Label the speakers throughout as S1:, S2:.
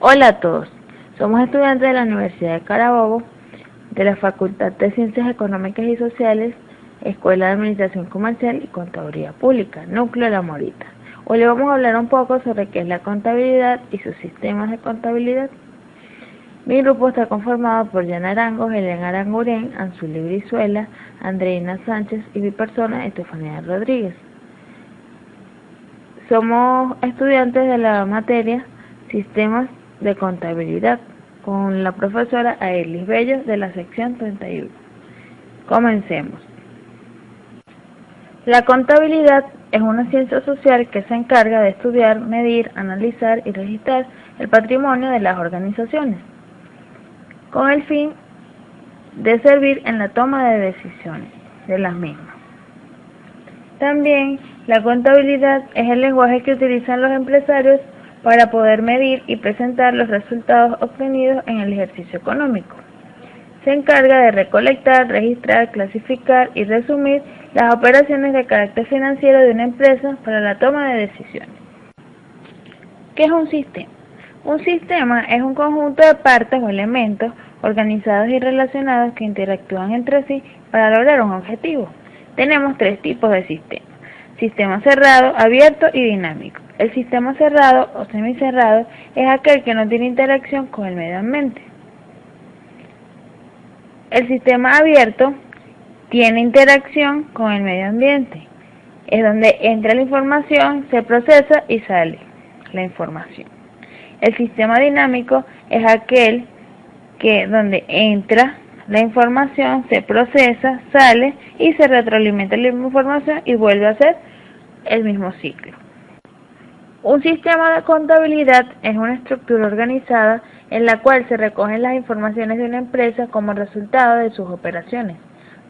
S1: Hola a todos, somos estudiantes de la Universidad de Carabobo, de la Facultad de Ciencias Económicas y Sociales, Escuela de Administración Comercial y Contaduría Pública, Núcleo La Morita. Hoy les vamos a hablar un poco sobre qué es la contabilidad y sus sistemas de contabilidad. Mi grupo está conformado por Yana Arango, Helen Aranguren, Anzuli Brizuela, Andreina Sánchez y mi persona, Estefanía Rodríguez. Somos estudiantes de la materia Sistemas de Contabilidad, con la profesora Aelis Bello de la sección 31. Comencemos. La contabilidad es una ciencia social que se encarga de estudiar, medir, analizar y registrar el patrimonio de las organizaciones, con el fin de servir en la toma de decisiones de las mismas. También la contabilidad es el lenguaje que utilizan los empresarios para poder medir y presentar los resultados obtenidos en el ejercicio económico. Se encarga de recolectar, registrar, clasificar y resumir las operaciones de carácter financiero de una empresa para la toma de decisiones. ¿Qué es un sistema? Un sistema es un conjunto de partes o elementos organizados y relacionados que interactúan entre sí para lograr un objetivo. Tenemos tres tipos de sistemas: sistema cerrado, abierto y dinámico. El sistema cerrado o semicerrado es aquel que no tiene interacción con el medio ambiente. El sistema abierto tiene interacción con el medio ambiente. Es donde entra la información, se procesa y sale la información. El sistema dinámico es aquel donde entra la información, se procesa, sale y se retroalimenta la información y vuelve a ser el mismo ciclo. Un sistema de contabilidad es una estructura organizada en la cual se recogen las informaciones de una empresa como resultado de sus operaciones,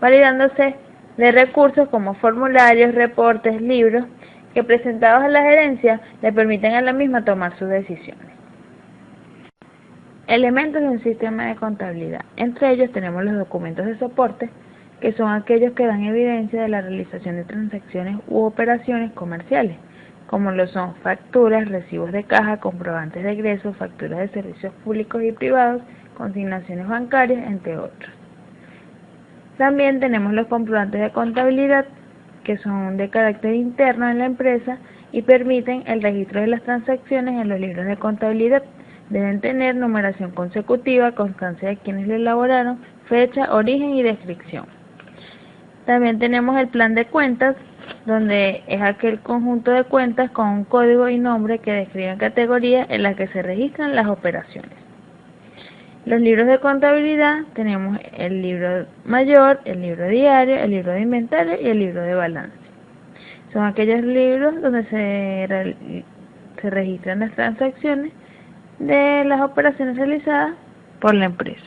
S1: validándose de recursos como formularios, reportes, libros, que presentados a la gerencia le permiten a la misma tomar sus decisiones. Elementos de un sistema de contabilidad. Entre ellos tenemos los documentos de soporte, que son aquellos que dan evidencia de la realización de transacciones u operaciones comerciales, como lo son facturas, recibos de caja, comprobantes de egresos, facturas de servicios públicos y privados, consignaciones bancarias, entre otros. También tenemos los comprobantes de contabilidad, que son de carácter interno en la empresa y permiten el registro de las transacciones en los libros de contabilidad. Deben tener numeración consecutiva, constancia de quienes lo elaboraron, fecha, origen y descripción. También tenemos el plan de cuentas, donde es aquel conjunto de cuentas con un código y nombre que describen categorías en las que se registran las operaciones. Los libros de contabilidad tenemos el libro mayor, el libro diario, el libro de inventario y el libro de balance. Son aquellos libros donde se registran las transacciones de las operaciones realizadas por la empresa.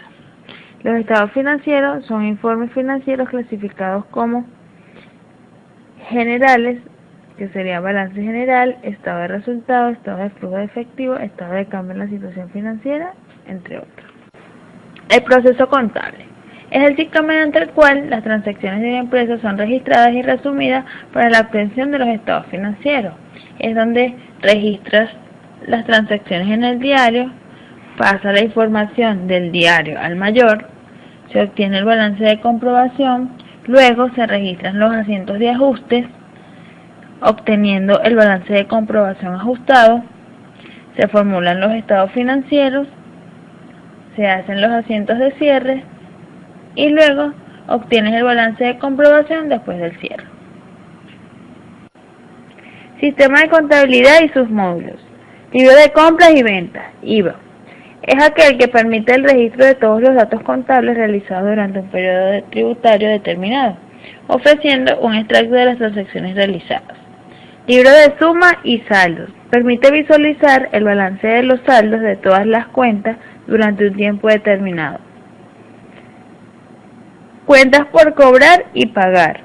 S1: Los estados financieros son informes financieros clasificados como generales, que sería balance general, estado de resultados, estado de flujo de efectivo, estado de cambio en la situación financiera, entre otros. El proceso contable es el ciclo mediante el cual las transacciones de una empresa son registradas y resumidas para la obtención de los estados financieros. Es donde registras las transacciones en el diario, pasa la información del diario al mayor, se obtiene el balance de comprobación, luego se registran los asientos de ajustes, obteniendo el balance de comprobación ajustado, se formulan los estados financieros, se hacen los asientos de cierre y luego obtienes el balance de comprobación después del cierre. Sistema de contabilidad y sus módulos. Libro de compras y ventas, IVA. Es aquel que permite el registro de todos los datos contables realizados durante un periodo tributario determinado, ofreciendo un extracto de las transacciones realizadas. Libro de suma y saldos. Permite visualizar el balance de los saldos de todas las cuentas durante un tiempo determinado. Cuentas por cobrar y pagar.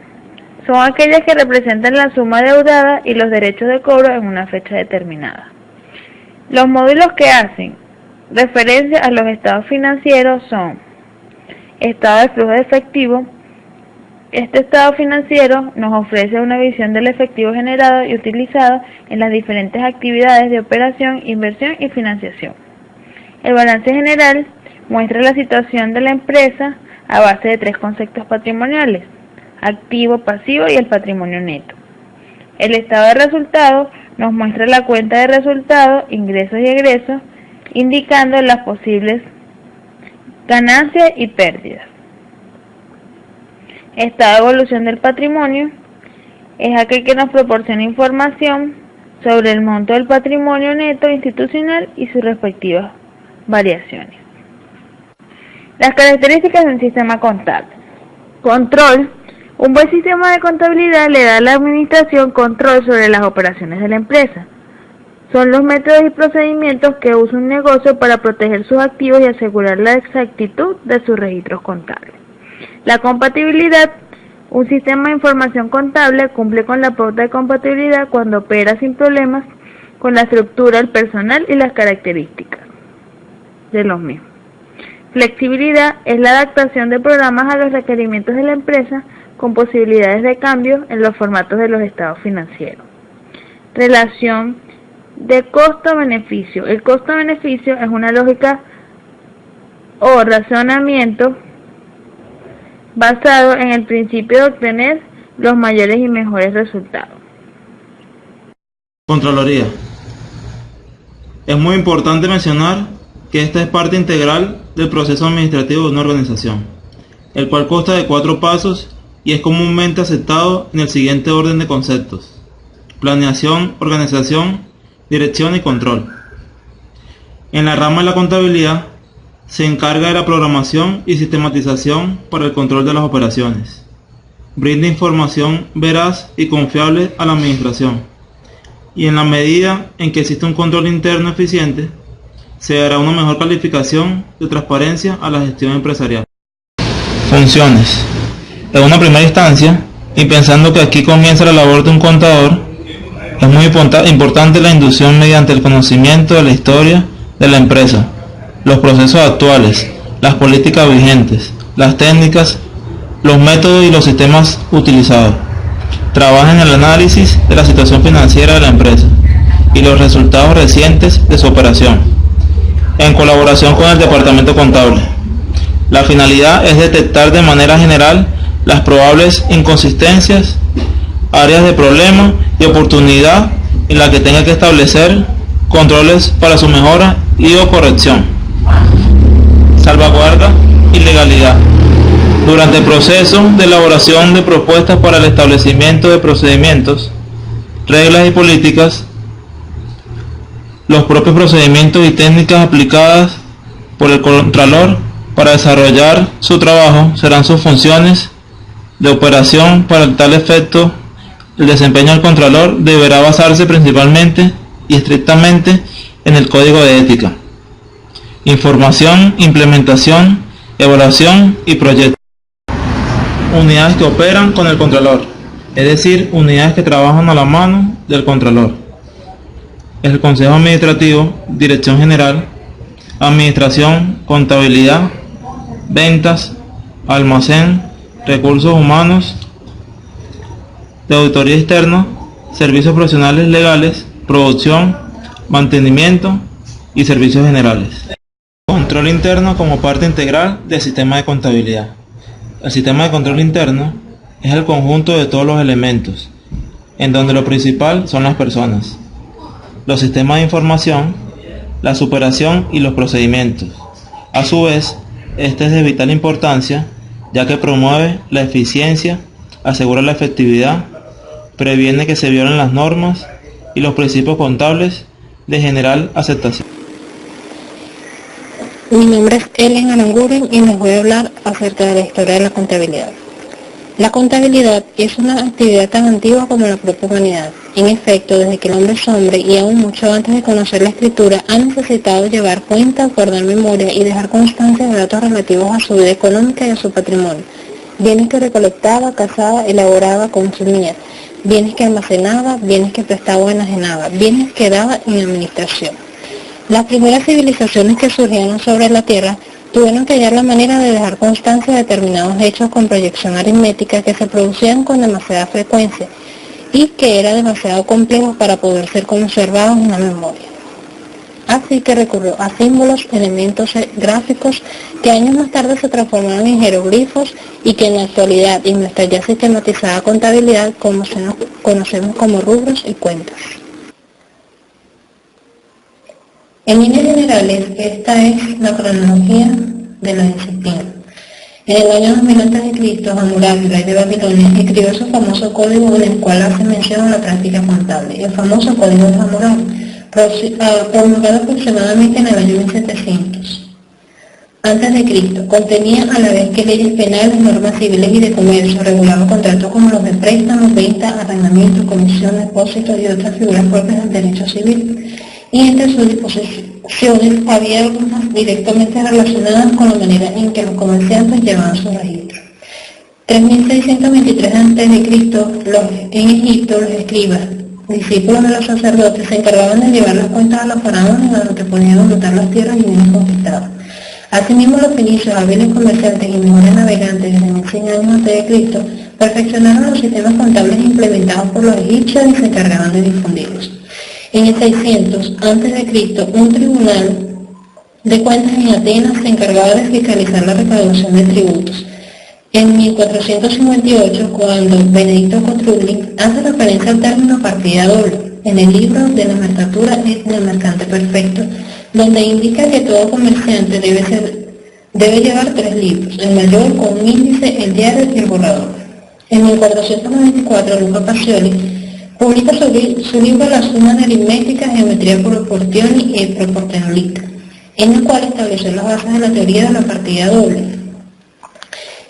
S1: Son aquellas que representan la suma deudada y los derechos de cobro en una fecha determinada. Los módulos que hacen referencia a los estados financieros son estado de flujo de efectivo. Este estado financiero nos ofrece una visión del efectivo generado y utilizado en las diferentes actividades de operación, inversión y financiación. El balance general muestra la situación de la empresa a base de 3 conceptos patrimoniales: activo, pasivo y el patrimonio neto. El estado de resultados nos muestra la cuenta de resultados, ingresos y egresos, indicando las posibles ganancias y pérdidas. Estado de evolución del patrimonio es aquel que nos proporciona información sobre el monto del patrimonio neto institucional y sus respectivas variaciones. Las características de un sistema contable. Control. Un buen sistema de contabilidad le da a la administración control sobre las operaciones de la empresa. Son los métodos y procedimientos que usa un negocio para proteger sus activos y asegurar la exactitud de sus registros contables. La compatibilidad. Un sistema de información contable cumple con la pauta de compatibilidad cuando opera sin problemas con la estructura, el personal y las características de los mismos. Flexibilidad es la adaptación de programas a los requerimientos de la empresa con posibilidades de cambio en los formatos de los estados financieros. Relación de costo-beneficio. El costo-beneficio es una lógica o razonamiento basado en el principio de obtener los mayores y mejores resultados.
S2: Contraloría. Es muy importante mencionar que esta es parte integral del proceso administrativo de una organización, el cual consta de 4 pasos y es comúnmente aceptado en el siguiente orden de conceptos: planeación, organización, dirección y control. En la rama de la contabilidad se encarga de la programación y sistematización para el control de las operaciones. Brinda información veraz y confiable a la administración. Y en la medida en que existe un control interno eficiente, se dará una mejor calificación de transparencia a la gestión empresarial. Funciones. En una primera instancia, y pensando que aquí comienza la labor de un contador, es muy importante la inducción mediante el conocimiento de la historia de la empresa, los procesos actuales, las políticas vigentes, las técnicas, los métodos y los sistemas utilizados. Trabaja en el análisis de la situación financiera de la empresa y los resultados recientes de su operación, en colaboración con el departamento contable. La finalidad es detectar de manera general las probables inconsistencias, áreas de problema y oportunidad en la que tenga que establecer controles para su mejora y o corrección. Salvaguarda y legalidad. Durante el proceso de elaboración de propuestas para el establecimiento de procedimientos, reglas y políticas, los propios procedimientos y técnicas aplicadas por el Contralor para desarrollar su trabajo serán sus funciones de operación. Para tal efecto, el desempeño del Contralor deberá basarse principalmente y estrictamente en el Código de Ética. Información, implementación, evaluación y proyecto. Unidades que operan con el Contralor, es decir, unidades que trabajan a la mano del Contralor. El Consejo Administrativo, Dirección General, Administración, Contabilidad, Ventas, Almacén, Recursos Humanos, de Auditoría Externa, Servicios Profesionales Legales, Producción, Mantenimiento y Servicios Generales. Control interno como parte integral del sistema de contabilidad. El sistema de control interno es el conjunto de todos los elementos, en donde lo principal son las personas, los sistemas de información, la superación y los procedimientos. A su vez, este es de vital importancia, ya que promueve la eficiencia, asegura la efectividad, previene que se violen las normas y los principios contables de general aceptación.
S3: Mi nombre es Ellen Aranguren y les voy a hablar acerca de la historia de la contabilidad. La contabilidad es una actividad tan antigua como la propia humanidad. En efecto, desde que el hombre es hombre y aún mucho antes de conocer la escritura, ha necesitado llevar cuenta, guardar memoria y dejar constancia de datos relativos a su vida económica y a su patrimonio. Bienes que recolectaba, cazaba, elaboraba, consumía. Bienes que almacenaba, bienes que prestaba o enajenaba, bienes que daba en administración. Las primeras civilizaciones que surgieron sobre la Tierra tuvieron que hallar la manera de dejar constancia de determinados hechos con proyección aritmética que se producían con demasiada frecuencia y que era demasiado complejo para poder ser conservados en la memoria. así que recurrió a símbolos, elementos gráficos que años más tarde se transformaron en jeroglifos y que en la actualidad, en nuestra ya sistematizada contabilidad, conocemos como rubros y cuentas. En líneas generales, esta es la cronología de la disciplina. En el año 2000 a.C., Hammurabi, rey de Babilonia, escribió su famoso código en el cual hace mención a la práctica contable, el famoso código de Hammurabi, promulgado aproximadamente en el año 1700 a.C., contenía a la vez que leyes penales, normas civiles y de comercio, regulaba contratos como los de préstamos, venta, arrendamiento, comisión, depósito y otras figuras propias del derecho civil. Y entre sus disposiciones había algunas directamente relacionadas con la manera en que los comerciantes llevaban su registro. 3623 a.C., en Egipto, los escribas, discípulos de los sacerdotes, se encargaban de llevar las cuentas a los faraones, a los que podían anotar las tierras y bienes conquistados. Asimismo, los fenicios, hábiles comerciantes y mejores navegantes desde 1100 años a.C., perfeccionaron los sistemas contables implementados por los egipcios y se encargaban de difundirlos. En el 600 a.C., un tribunal de cuentas en Atenas se encargaba de fiscalizar la recaudación de tributos. En 1458, cuando Benedicto Cotrubli hace referencia al término partida doble, en el libro de la nomenclatura del mercante perfecto, donde indica que todo comerciante debe llevar 3 libros, el mayor con un índice, el diario y el borrador. En 1494, Luca Pacioli publica su libro La suma de aritmética, geometría proportioni y proporcionalista, en el cual estableció las bases de la teoría de la partida doble.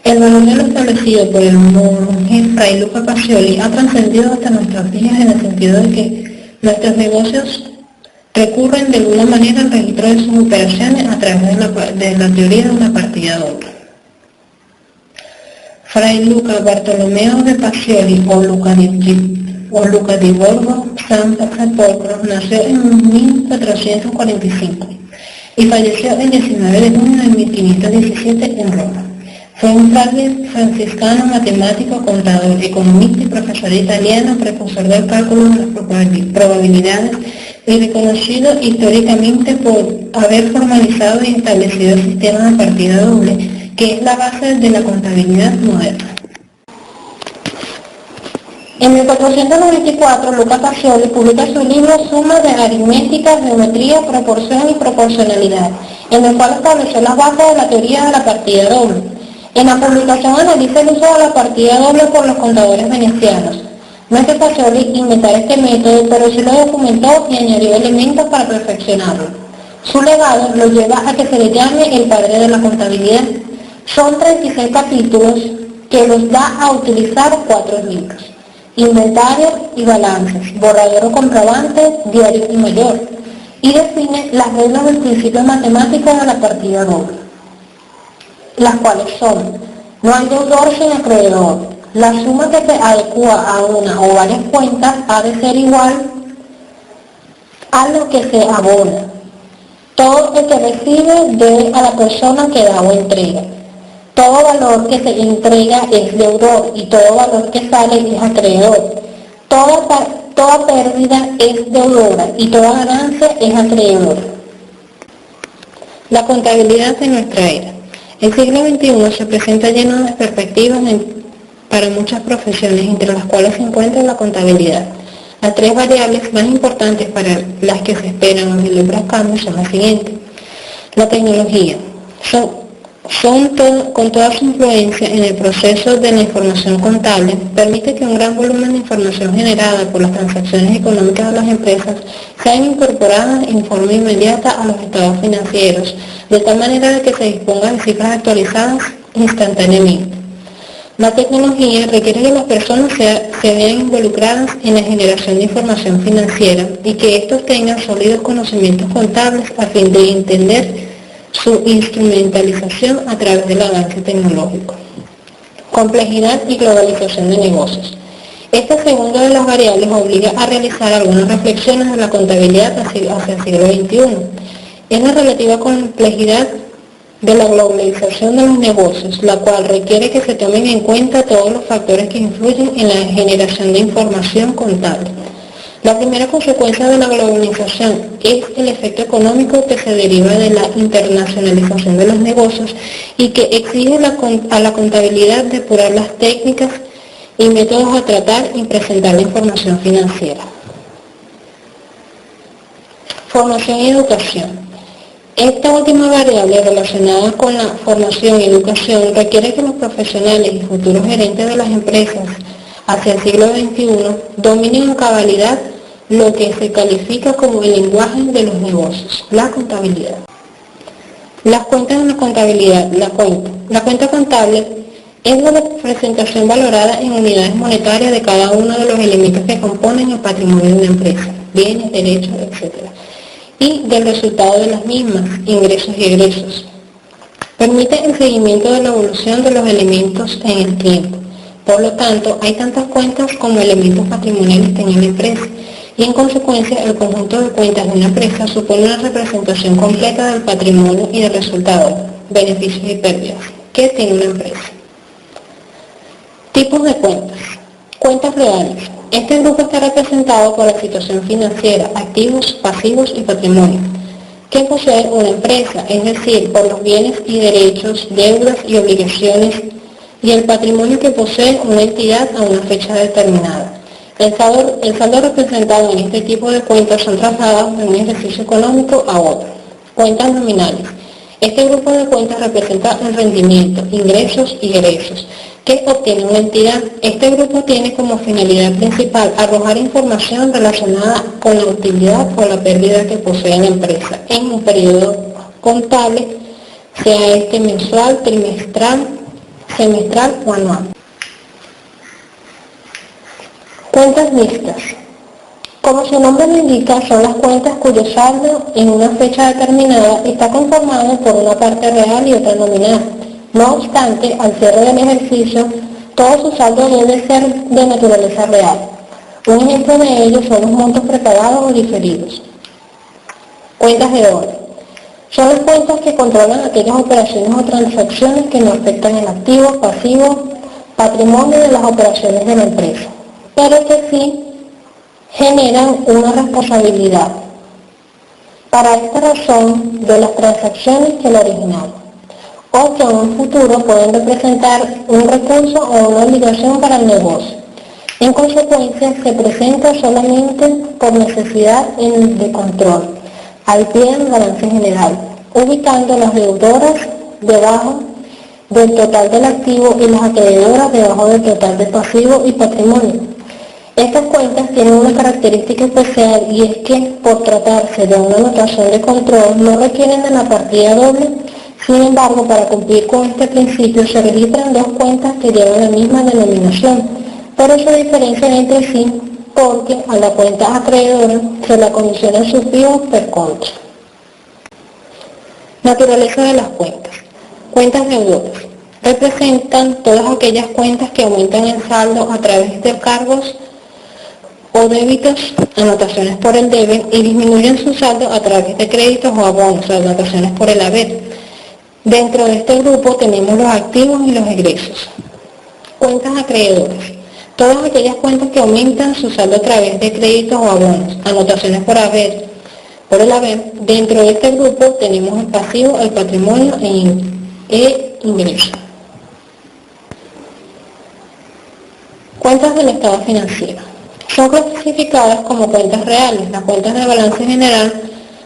S3: El valor de lo establecido por el monje Fray Luca Pacioli ha trascendido hasta nuestros días en el sentido de que nuestros negocios recurren de alguna manera al registro de sus operaciones a través de la teoría de una partida doble. Fray Luca Bartolomeo de Pacioli o Luca di Borgo San Sepolcro nació en 1445 y falleció el 19 de junio de 1517 en Roma. Fue un padre franciscano, matemático, contador, economista y profesor italiano, precursor del cálculo de las probabilidades y reconocido históricamente por haber formalizado y establecido el sistema de partida doble, que es la base de la contabilidad moderna. En 1494, Luca Pacioli publica su libro Suma de aritmética, geometría, proporción y proporcionalidad, en el cual estableció las bases de la teoría de la partida doble. En la publicación analiza el uso de la partida doble por los contadores venecianos. No es que Pacioli inventara este método, pero sí lo documentó y añadió elementos para perfeccionarlo. Su legado lo lleva a que se le llame el padre de la contabilidad. Son 36 capítulos que los da a utilizar 4 libros: inventario y balances, borrador o comprobante, diario y mayor, y define las reglas del principio matemático de la partida doble, las cuales son: no hay deudor sin acreedor, la suma que se adecua a una o varias cuentas ha de ser igual a lo que se abona, todo el que recibe debe a la persona que da o entrega, todo valor que se entrega es deudor y todo valor que sale es acreedor, toda pérdida es deudora y toda ganancia es acreedora. La contabilidad de nuestra era. El siglo XXI se presenta lleno de perspectivas para muchas profesiones, entre las cuales se encuentra la contabilidad. Las 3 variables más importantes para las que se esperan o vislumbran cambios son las siguientes. La tecnología. Con toda su influencia en el proceso de la información contable, permite que un gran volumen de información generada por las transacciones económicas de las empresas sean incorporadas en forma inmediata a los estados financieros, de tal manera que se disponga de cifras actualizadas instantáneamente. La tecnología requiere que las personas se vean involucradas en la generación de información financiera y que estos tengan sólidos conocimientos contables a fin de entender su instrumentalización a través del avance tecnológico. Complejidad y globalización de negocios. Este segundo de las variables obliga a realizar algunas reflexiones de la contabilidad hacia el siglo XXI. Es la relativa complejidad de la globalización de los negocios, la cual requiere que se tomen en cuenta todos los factores que influyen en la generación de información contable. La primera consecuencia de la globalización es el efecto económico que se deriva de la internacionalización de los negocios y que exige a la contabilidad depurar las técnicas y métodos a tratar y presentar la información financiera. Formación y educación. Esta última variable relacionada con la formación y educación requiere que los profesionales y futuros gerentes de las empresas hacia el siglo XXI dominen a cabalidad lo que se califica como el lenguaje de los negocios, la contabilidad. Las cuentas en la contabilidad. La cuenta contable es la representación valorada en unidades monetarias de cada uno de los elementos que componen el patrimonio de una empresa, bienes, derechos, etc. y del resultado de las mismas, ingresos y egresos. Permite el seguimiento de la evolución de los elementos en el tiempo. Por lo tanto, hay tantas cuentas como elementos patrimoniales que en la empresa, y en consecuencia el conjunto de cuentas de una empresa supone una representación completa del patrimonio y del resultado, beneficios y pérdidas, que tiene una empresa. Tipos de cuentas. Cuentas reales. Este grupo está representado por la situación financiera, activos, pasivos y patrimonio, que posee una empresa, es decir, por los bienes y derechos, deudas y obligaciones, y el patrimonio que posee una entidad a una fecha determinada. El saldo representado en este tipo de cuentas son trasladados de un ejercicio económico a otro. Cuentas nominales. Este grupo de cuentas representa el rendimiento, ingresos y egresos que obtiene una entidad. Este grupo tiene como finalidad principal arrojar información relacionada con la utilidad o la pérdida que posee la empresa en un periodo contable, sea este mensual, trimestral, semestral o anual. Cuentas mixtas. Como su nombre lo indica, son las cuentas cuyo saldo en una fecha determinada está conformado por una parte real y otra nominal. No obstante, al cierre del ejercicio, todo su saldo debe ser de naturaleza real. Un ejemplo de ello son los montos prepagados o diferidos. Cuentas de orden. Son las cuentas que controlan aquellas operaciones o transacciones que no afectan el activo, pasivo, patrimonio de las operaciones de la empresa, pero que sí generan una responsabilidad, para esta razón, de las transacciones que lo originaron, o que en un futuro pueden representar un recurso o una obligación para el negocio. En consecuencia, se presenta solamente por necesidad de control, al pie del balance general, ubicando las deudoras debajo del total del activo y las acreedoras debajo del total de pasivo y patrimonio. Estas cuentas tienen una característica especial y es que, por tratarse de una notación de control, no requieren de la partida doble. Sin embargo, para cumplir con este principio se registran dos cuentas que llevan la misma denominación, pero se diferencian entre sí porque a la cuenta acreedora se la condiciona sus vivos per contra. Naturaleza de las cuentas. Cuentas deudoras. Representan todas aquellas cuentas que aumentan el saldo a través de cargos o débitos, anotaciones por el debe, y disminuyen su saldo a través de créditos o abonos, anotaciones por el haber. Dentro de este grupo tenemos los activos y los egresos. Cuentas acreedoras. Todas aquellas cuentas que aumentan su saldo a través de créditos o abonos, anotaciones por el haber. Dentro de este grupo tenemos el pasivo, el patrimonio e ingresos. Cuentas del estado financiero. Son clasificadas como cuentas reales. Las cuentas de balance general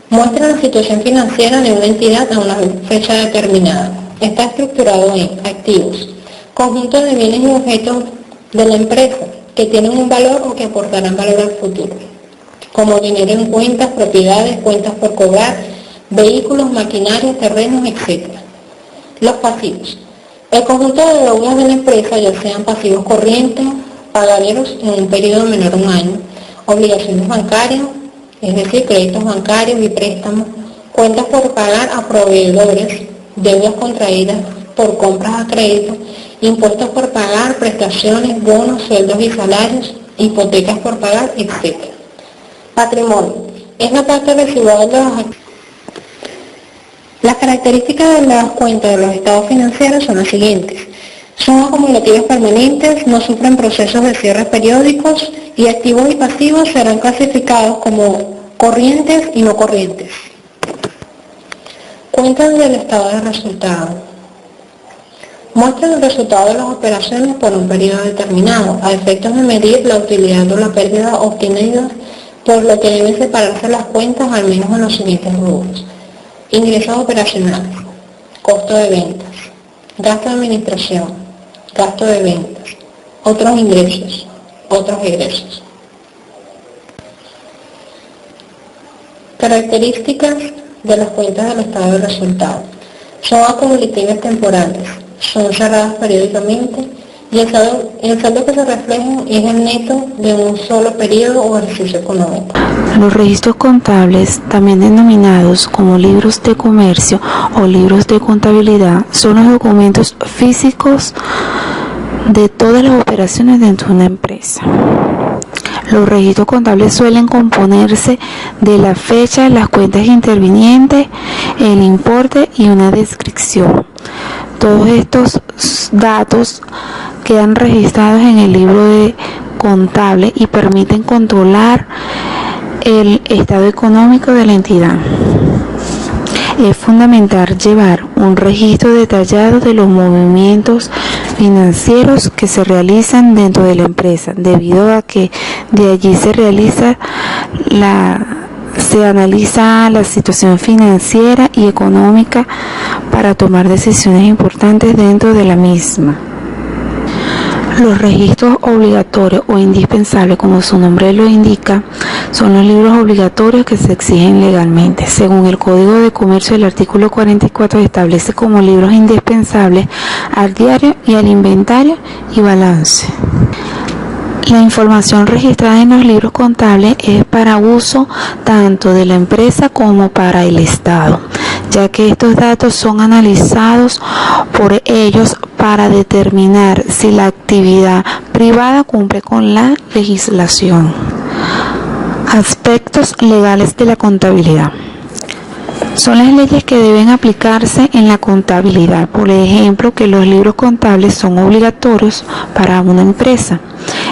S3: muestran la situación financiera de una entidad a una fecha determinada. Está estructurado en activos, conjunto de bienes y objetos de la empresa que tienen un valor o que aportarán valor al futuro, como dinero en cuentas, propiedades, cuentas por cobrar, vehículos, maquinaria, terrenos, etc. Los pasivos. El conjunto de deudas de la empresa, ya sean pasivos corrientes, pagaderos en un periodo menor a un año, obligaciones bancarias, es decir, créditos bancarios y préstamos, cuentas por pagar a proveedores, deudas contraídas por compras a crédito, impuestos por pagar, prestaciones, bonos, sueldos y salarios, hipotecas por pagar, etc. Patrimonio. Es la parte residual de los activos. Las características de las cuentas de los estados financieros son las siguientes. Son acumulativas permanentes, no sufren procesos de cierre periódicos y activos y pasivos serán clasificados como corrientes y no corrientes. Cuentas del estado de resultados. Muestran el resultado de las operaciones por un periodo determinado, a efectos de medir la utilidad o la pérdida obtenidas, por lo que deben separarse las cuentas al menos en los siguientes rubros: ingresos operacionales, costo de ventas, gasto de administración, gasto de ventas, otros ingresos, otros egresos. Características de las cuentas del estado de resultados. Son acumulativas temporales, son cerradas periódicamente y el saldo que se refleja es el neto de un solo periodo o ejercicio económico.
S4: Los registros contables, también denominados como libros de comercio o libros de contabilidad, son los documentos físicos de todas las operaciones dentro de una empresa. Los registros contables suelen componerse de la fecha, las cuentas intervinientes, el importe y una descripción. Todos estos datos quedan registrados en el libro de contable y permiten controlar el estado económico de la entidad. Es fundamental llevar un registro detallado de los movimientos financieros que se realizan dentro de la empresa, debido a que de allí se analiza la situación financiera y económica para tomar decisiones importantes dentro de la misma. Los registros obligatorios o indispensables, como su nombre lo indica, son los libros obligatorios que se exigen legalmente. Según el Código de Comercio, el artículo 44 establece como libros indispensables al diario y al inventario y balance. La información registrada en los libros contables es para uso tanto de la empresa como para el Estado, ya que estos datos son analizados por ellos para determinar si la actividad privada cumple con la legislación. Aspectos legales de la contabilidad. Son las leyes que deben aplicarse en la contabilidad. Por ejemplo, que los libros contables son obligatorios para una empresa.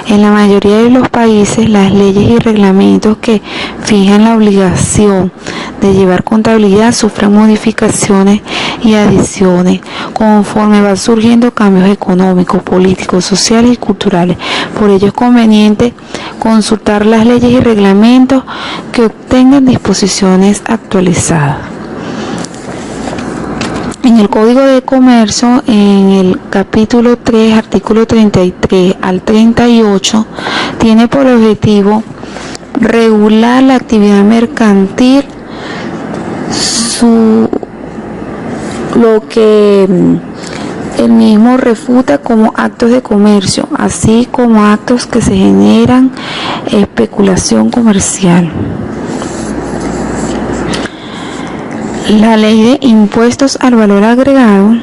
S4: En la mayoría de los países, las leyes y reglamentos que fijan la obligación de llevar contabilidad sufren modificaciones y adiciones conforme van surgiendo cambios económicos, políticos, sociales y culturales. Por ello es conveniente consultar las leyes y reglamentos que obtengan disposiciones actualizadas. En el Código de Comercio, en el capítulo 3, artículo 33 al 38, tiene por objetivo regular la actividad mercantil, lo que el mismo refuta como actos de comercio, así como actos que se generan especulación comercial. La ley de impuestos al valor agregado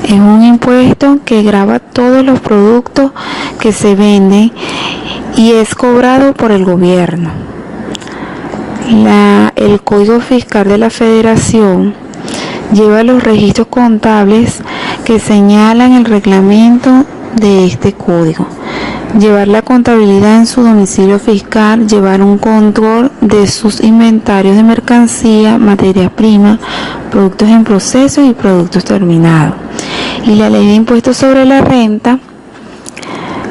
S4: es un impuesto que grava todos los productos que se venden y es cobrado por el gobierno. El Código Fiscal de la Federación lleva los registros contables que señalan el reglamento de este código. Llevar la contabilidad en su domicilio fiscal, llevar un control de sus inventarios de mercancía, materia prima, productos en proceso y productos terminados. Y la ley de impuestos sobre la renta,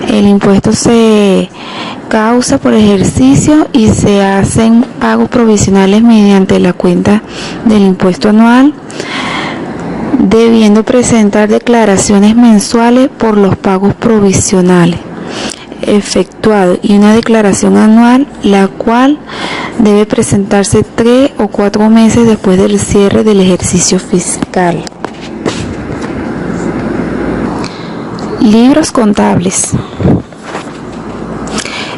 S4: el impuesto se causa por ejercicio y se hacen pagos provisionales mediante la cuenta del impuesto anual, debiendo presentar declaraciones mensuales por los pagos provisionales efectuado y una declaración anual, la cual debe presentarse 3 o 4 meses después del cierre del ejercicio fiscal. Libros contables.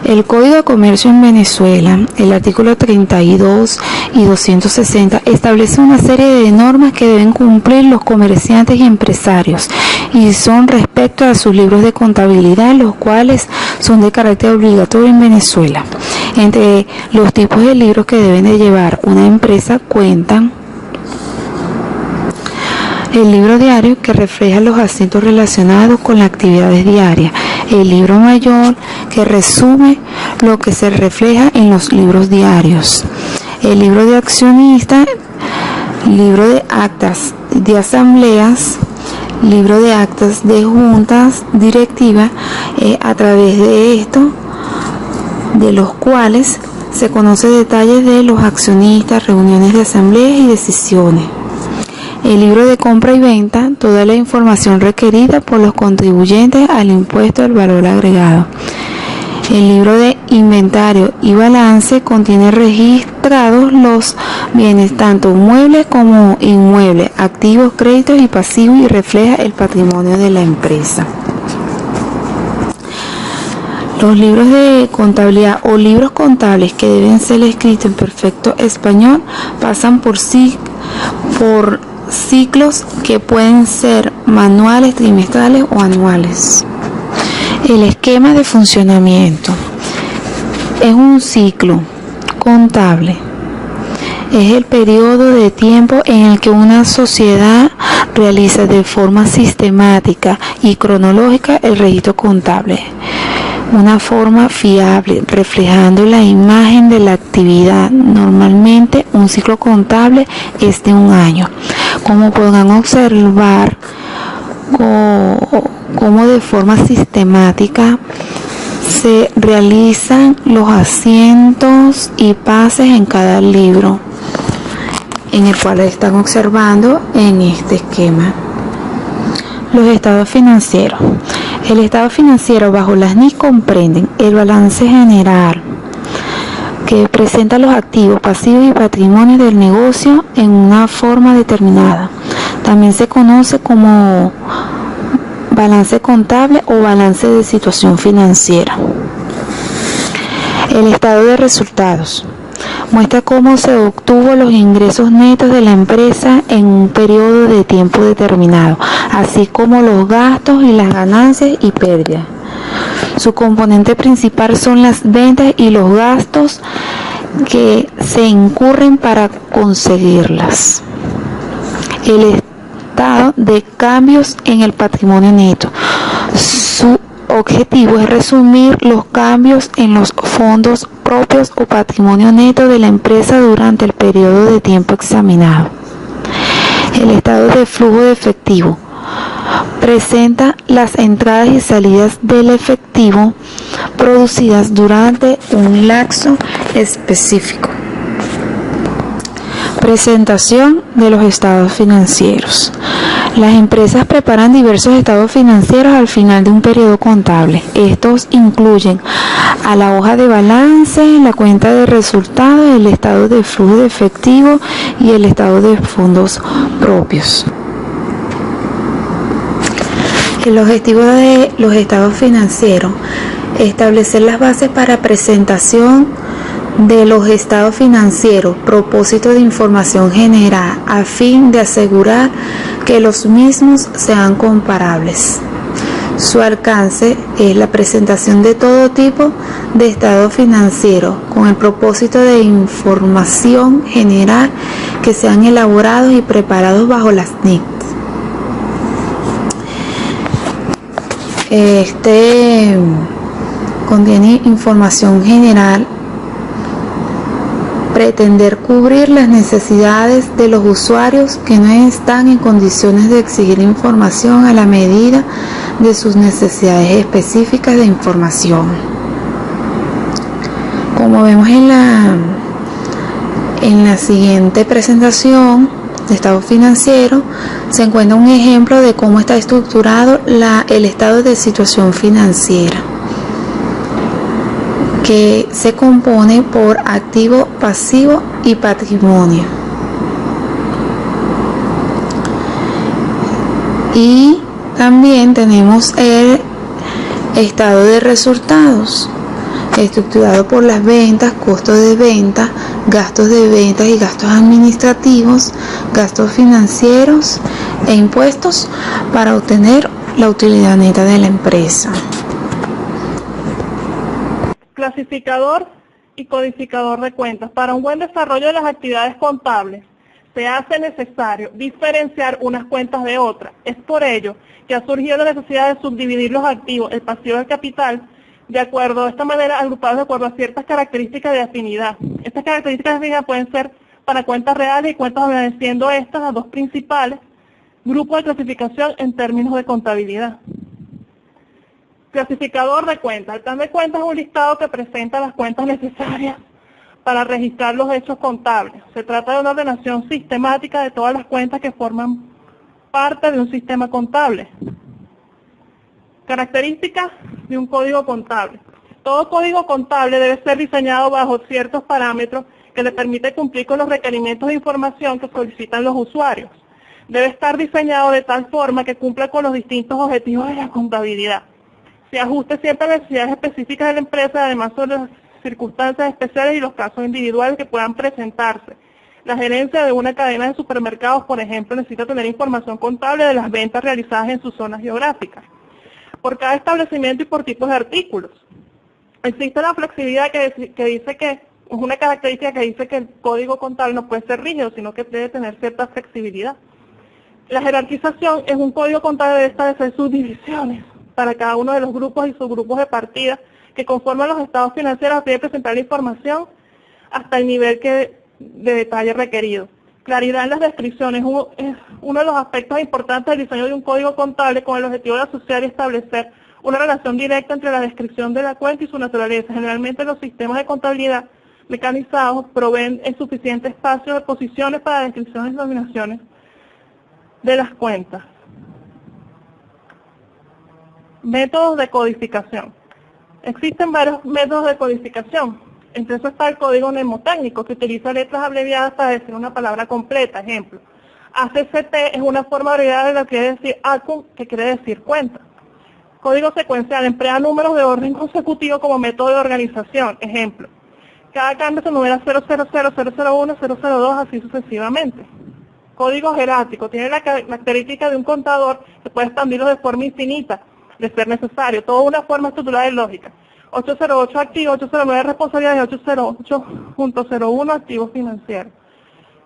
S4: El Código de Comercio en Venezuela, el artículo 32 y 260, establece una serie de normas que deben cumplir los comerciantes y empresarios, y son respecto a sus libros de contabilidad, los cuales son de carácter obligatorio en Venezuela. Entre los tipos de libros que deben de llevar una empresa cuentan el libro diario, que refleja los asuntos relacionados con las actividades diarias, el libro mayor, que resume lo que se refleja en los libros diarios. El libro de accionista, libro de actas de asambleas, libro de actas de juntas directivas, a través de esto, de los cuales se conoce detalles de los accionistas, reuniones de asambleas y decisiones. El libro de compra y venta, toda la información requerida por los contribuyentes al impuesto al valor agregado. El libro de inventario y balance contiene registrados los bienes tanto muebles como inmuebles, activos, créditos y pasivos, y refleja el patrimonio de la empresa. Los libros de contabilidad o libros contables que deben ser escritos en perfecto español pasan por ciclos que pueden ser manuales, trimestrales o anuales. El esquema de funcionamiento es un ciclo contable. Es el periodo de tiempo en el que una sociedad realiza de forma sistemática y cronológica el registro contable. Una forma fiable, reflejando la imagen de la actividad. Normalmente un ciclo contable es de un año. Como podrán observar, como de forma sistemática se realizan los asientos y pases en cada libro, en el cual están observando en este esquema. Los estados financieros. El estado financiero bajo las NIC comprenden el balance general, que presenta los activos, pasivos y patrimonios del negocio en una forma determinada. También se conoce como balance contable o balance de situación financiera. El estado de resultados muestra cómo se obtuvo los ingresos netos de la empresa en un periodo de tiempo determinado, así como los gastos y las ganancias y pérdidas. Su componente principal son las ventas y los gastos que se incurren para conseguirlas. El estado de cambios en el patrimonio neto. Su objetivo es resumir los cambios en los fondos propios o patrimonio neto de la empresa durante el periodo de tiempo examinado. El estado de flujo de efectivo presenta las entradas y salidas del efectivo producidas durante un lapso específico. Presentación de los estados financieros. Las empresas preparan diversos estados financieros al final de un periodo contable. Estos incluyen a la hoja de balance, la cuenta de resultados, el estado de flujo de efectivo y el estado de fondos propios. El objetivo de los estados financieros: establecer las bases para presentación de los estados financieros, propósito de información general, a fin de asegurar que los mismos sean comparables. Su alcance es la presentación de todo tipo de estados financieros con el propósito de información general que sean elaborados y preparados bajo las NIC. Este contiene información general, pretender cubrir las necesidades de los usuarios que no están en condiciones de exigir información a la medida de sus necesidades específicas de información. Como vemos en la siguiente presentación de estado financiero, se encuentra un ejemplo de cómo está estructurado el estado de situación financiera, que se compone por activo, pasivo y patrimonio. Y también tenemos el estado de resultados, estructurado por las ventas, costos de venta, gastos de ventas y gastos administrativos, gastos financieros e impuestos para obtener la utilidad neta de la empresa.
S5: Clasificador y codificador de cuentas. Para un buen desarrollo de las actividades contables se hace necesario diferenciar unas cuentas de otras. Es por ello que ha surgido la necesidad de subdividir los activos, el pasivo y el capital, de acuerdo, de esta manera agrupados de acuerdo a ciertas características de afinidad. Estas características de afinidad pueden ser para cuentas reales y cuentas nominales, siendo estas las dos principales grupos de clasificación en términos de contabilidad. Clasificador de cuentas. El plan de cuentas es un listado que presenta las cuentas necesarias para registrar los hechos contables. Se trata de una ordenación sistemática de todas las cuentas que forman parte de un sistema contable. Características de un código contable. Todo código contable debe ser diseñado bajo ciertos parámetros que le permite cumplir con los requerimientos de información que solicitan los usuarios. Debe estar diseñado de tal forma que cumpla con los distintos objetivos de la contabilidad. Se ajuste siempre a las necesidades específicas de la empresa, además sobre las circunstancias especiales y los casos individuales que puedan presentarse. La gerencia de una cadena de supermercados, por ejemplo, necesita tener información contable de las ventas realizadas en sus zonas geográficas, por cada establecimiento y por tipos de artículos. Existe la flexibilidad que dice que, es una característica que dice que el código contable no puede ser rígido, sino que debe tener cierta flexibilidad. La jerarquización es un código contable debe establecer subdivisiones para cada uno de los grupos y subgrupos de partida que conforman los estados financieros, debe presentar la información hasta el nivel de detalle requerido. Claridad en las descripciones es uno de los aspectos importantes del diseño de un código contable con el objetivo de asociar y establecer una relación directa entre la descripción de la cuenta y su naturaleza. Generalmente los sistemas de contabilidad mecanizados proveen el suficiente espacio de posiciones para descripciones y denominaciones de las cuentas. Métodos de codificación. Existen varios métodos de codificación. Entre eso está el código mnemotécnico, que utiliza letras abreviadas para decir una palabra completa. Ejemplo, ACCT es una forma abreviada de lo que quiere decir ACUM, que quiere decir cuenta. Código secuencial emplea números de orden consecutivo como método de organización. Ejemplo, cada cambio se numera 000, 001, 002, así sucesivamente. Código jerárquico tiene la característica de un contador que puede expandirlo de forma infinita, de ser necesario, toda una forma estructurada y lógica. 808 activos, 809 responsabilidades, 808.01 activos financieros.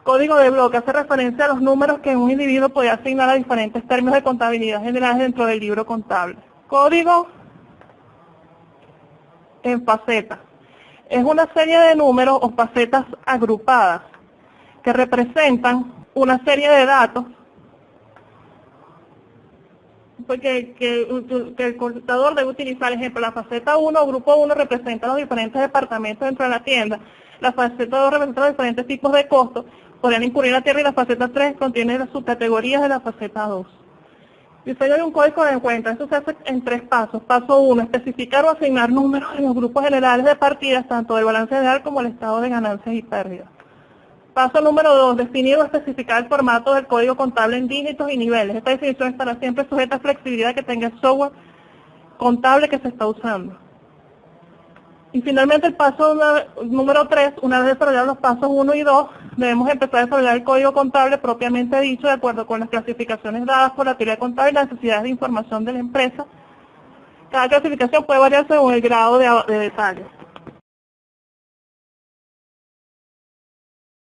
S5: Código de bloque hace referencia a los números que un individuo puede asignar a diferentes términos de contabilidad generales dentro del libro contable. Código en facetas. Es una serie de números o facetas agrupadas que representan una serie de datos porque el contador debe utilizar, ejemplo, la faceta 1 o grupo 1 representa los diferentes departamentos dentro de la tienda, la faceta 2 representa los diferentes tipos de costos, podrían incurrir la tierra, y la faceta 3 contiene las subcategorías de la faceta 2. Diseño de un código de cuenta. Esto se hace en 3 pasos. Paso 1, especificar o asignar números en los grupos generales de partidas, tanto del balance general como el estado de ganancias y pérdidas. Paso número 2, definir o especificar el formato del código contable en dígitos y niveles. Esta definición estará siempre sujeta a flexibilidad que tenga el software contable que se está usando. Y finalmente el paso número 3, una vez desarrollados los pasos 1 y 2, debemos empezar a desarrollar el código contable propiamente dicho de acuerdo con las clasificaciones dadas por la teoría contable y las necesidades de información de la empresa. Cada clasificación puede variar según el grado de detalle.